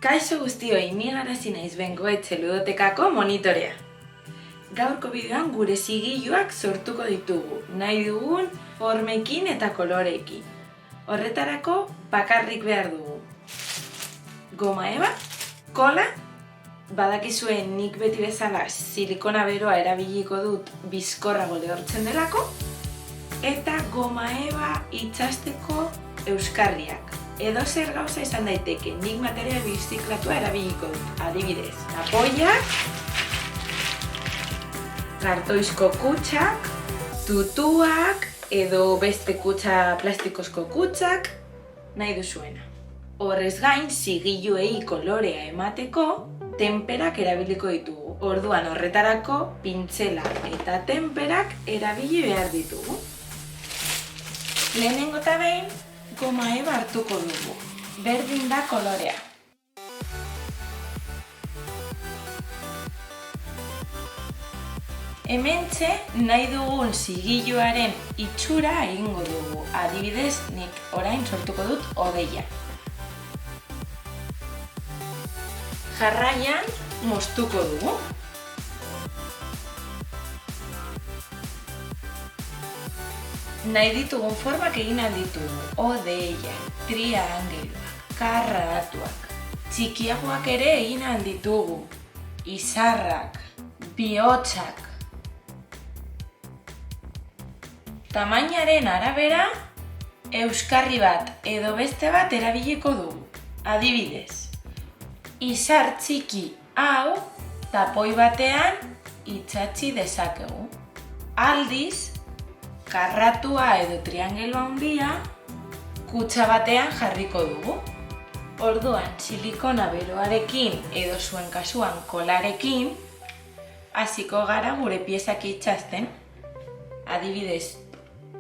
Kaixo guztioi, ni Garazi naiz Bengoetxe ludotekako monitorea. Gaurko bideoan gure zigiluak sortuko ditugu, nahi dugun formekin eta koloreekin. Horretarako bakarrik behar dugu. Goma eba, kola, badakizuen nik beti bezala silikona beroa erabiliko dut bizkorrago lehortzen delako, eta goma eba itxasteko euskarriak. Edo zer gauza izan daiteke, nik material birziklatua erabiliko dut. Adibidez, apoiak, kartoizko kutxak, tutuak, edo beste kutxa plastikozko kutxak, nahi duzuena. Horrez gain, zigiluei kolorea emateko, tenperak erabiliko ditugu. Orduan horretarako, pintzela eta tenperak erabili behar ditugu. Lehenengo eta behin, goma eba hartuko dugu. Berdin da kolorea. Hementxe nahi dugun zigiluaren itxura egingo dugu. Adibidez, nik orain sortuko dut hodeia. Jarraian moztuko dugu. Nahi ditugun formak egin alditugu. Hodeiak, triangeluak, karratuak. Txikiagoak ere egin alditugu. Izarrak, bihotxak. Tamainaren arabera, euskarri bat edo beste bat erabiliko dugu. Adibidez, izar txiki hau tapoi batean itsatsi dezakegu. Aldiz, karratua edo triangelu handia kutxa batean jarriko dugu. Orduan, silikona beroarekin edo zuen kasuan kolarekin hasiko gara gure piezak itxasten. Adibidez,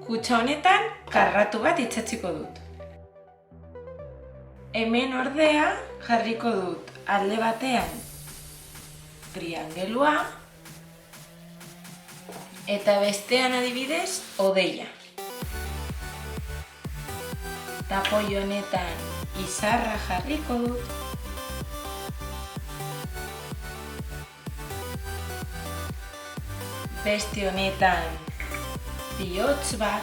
kutxa honetan karratu bat itxatziko dut. Hemen ordea jarriko dut alde batean triangelua eta bestean adibidez hodeia. Tapoi honetan izarra jarriko dut. Beste honetan bihotz bat.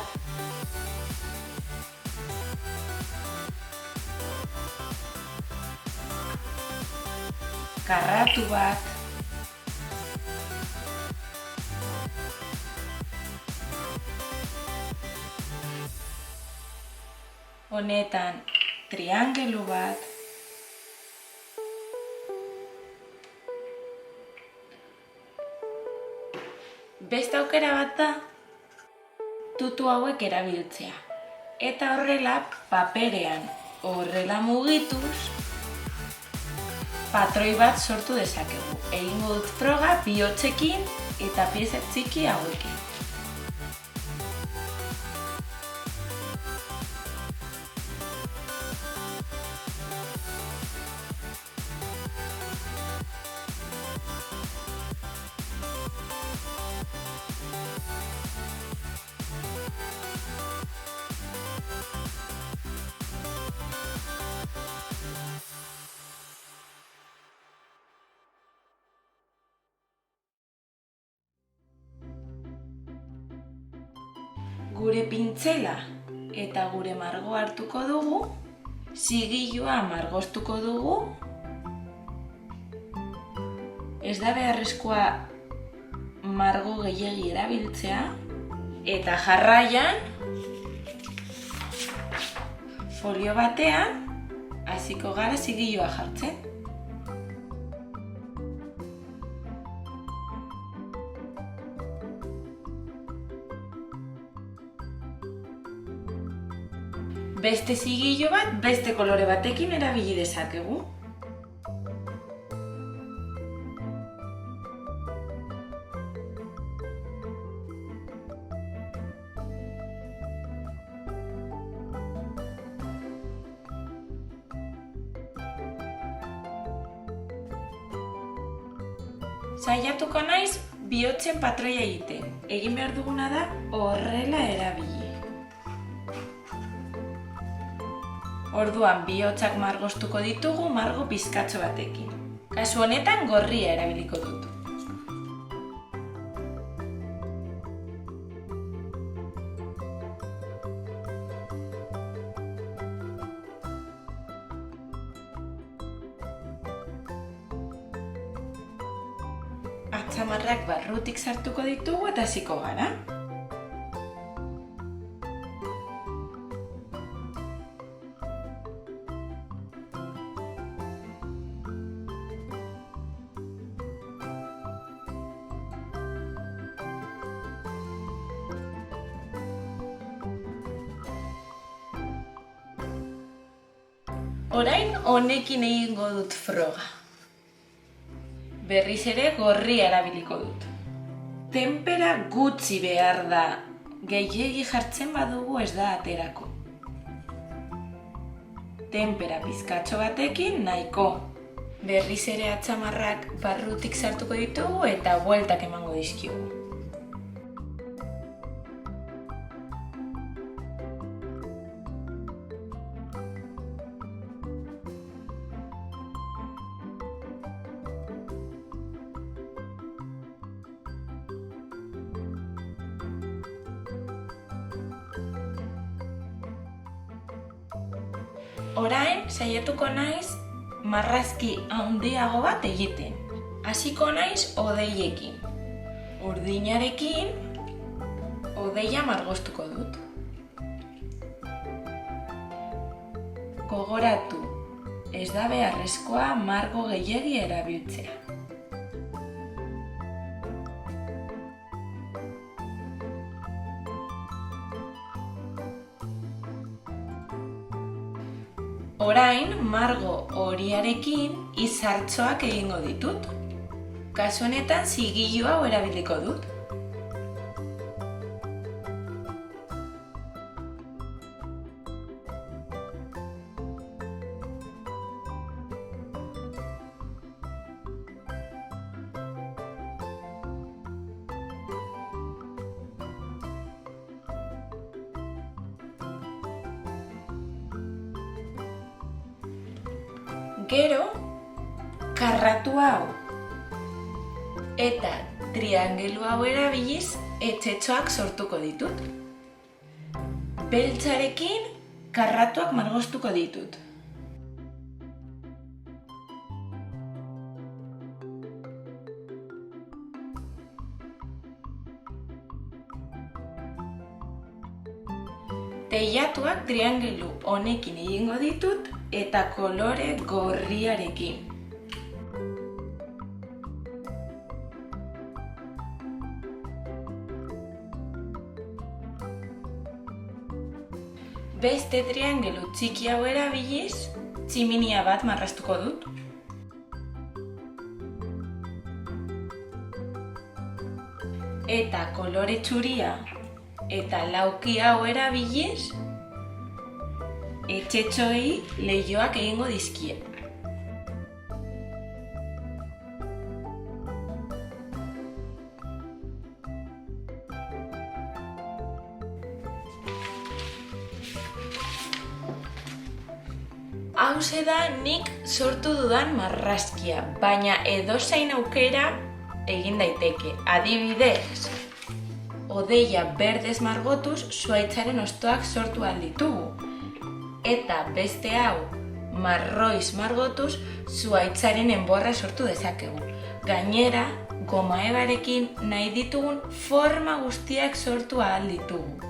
Karratu bat. Honetan triangelu bat. Beste aukera bat da tutu hauek erabiltzea. Eta horrela paperean horrela mugituz patroi bat sortu dezakegu. Egingo dut froga bihotzekin eta pieza txiki hauekin. Gure pintzela eta gure margoa hartuko dugu, zigilua margoztuko dugu. Ez da beharrezkoa margo gehiegi erabiltzea, eta jarraian folio batean hasiko gara zigilua jartzen. Beste zigilu bat, beste kolore batekin erabili dezakegu. Saiatuko naiz bihotzen patroia egiten. Egin behar duguna da horrela erabili. Orduan bihotzak margostuko ditugu margo pizkatxo batekin. Kasu honetan gorria erabiliko dut. Atzamarrak barrutik sartuko ditugu eta hasiko gara. Orain honekin egingo dut froga. Berriz ere gorria erabiliko dut. Tenpera gutxi behar da, gehiegi jartzen badugu ez da aterako. Tenpera pizkatxo batekin nahiko. Berriz ere atzamarrak barrutik sartuko ditugu eta bueltak emango dizkigu. Orain, saiatuko naiz marrazki handiago bat egiten. Hasiko naiz hodeiekin. Urdinarekin hodeia margostuko dut. Gogoratu, ez da beharrezkoa margo gehiegi erabiltzea. Orain, margo horiarekin izartxoak egingo ditut. Kasu honetan zigilu hau erabiliko dut. Gero, karratu hau eta triangelu hau erabiliz etxetxoak sortuko ditut. Beltzarekin karratuak margostuko ditut. Teilatuak triangelu honekin egingo ditut eta kolore gorriarekin. Beste triangelu txiki hau erabiliz, tximinia bat marraztuko dut. Eta kolore txuria eta lauki hau erabiliz, etxetxoei leihoak egingo dizkiet. Hauxe da nik sortu dudan marrazkia, baina edozein aukera egin daiteke. Adibidez, hodeia berdez margotuz zuhaitzaren hostoak sortu ahal ditugu. Eta beste hau marroiz margotuz zuhaitzaren enborra sortu dezakegu. Gainera, goma ebarekin nahi ditugun forma guztiak sortu ahal ditugu.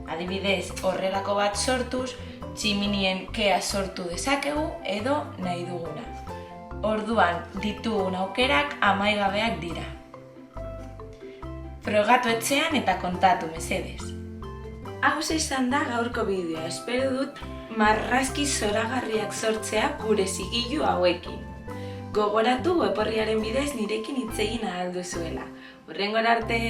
Adibidez, horrelako bat sortuz, tximinien kea sortu dezakegu edo nahi duguna. Orduan, ditugun aukerak amaigabeak dira. Frogatu etxean eta kontatu mesedez. Hauxe izan da gaurko bideoa. Espero dut marrazki zoragarriak sortzea gure zigilu hauekin. Gogoratu web orriaren bidez nirekin hitz egin ahal duzuela. Hurrengora arte!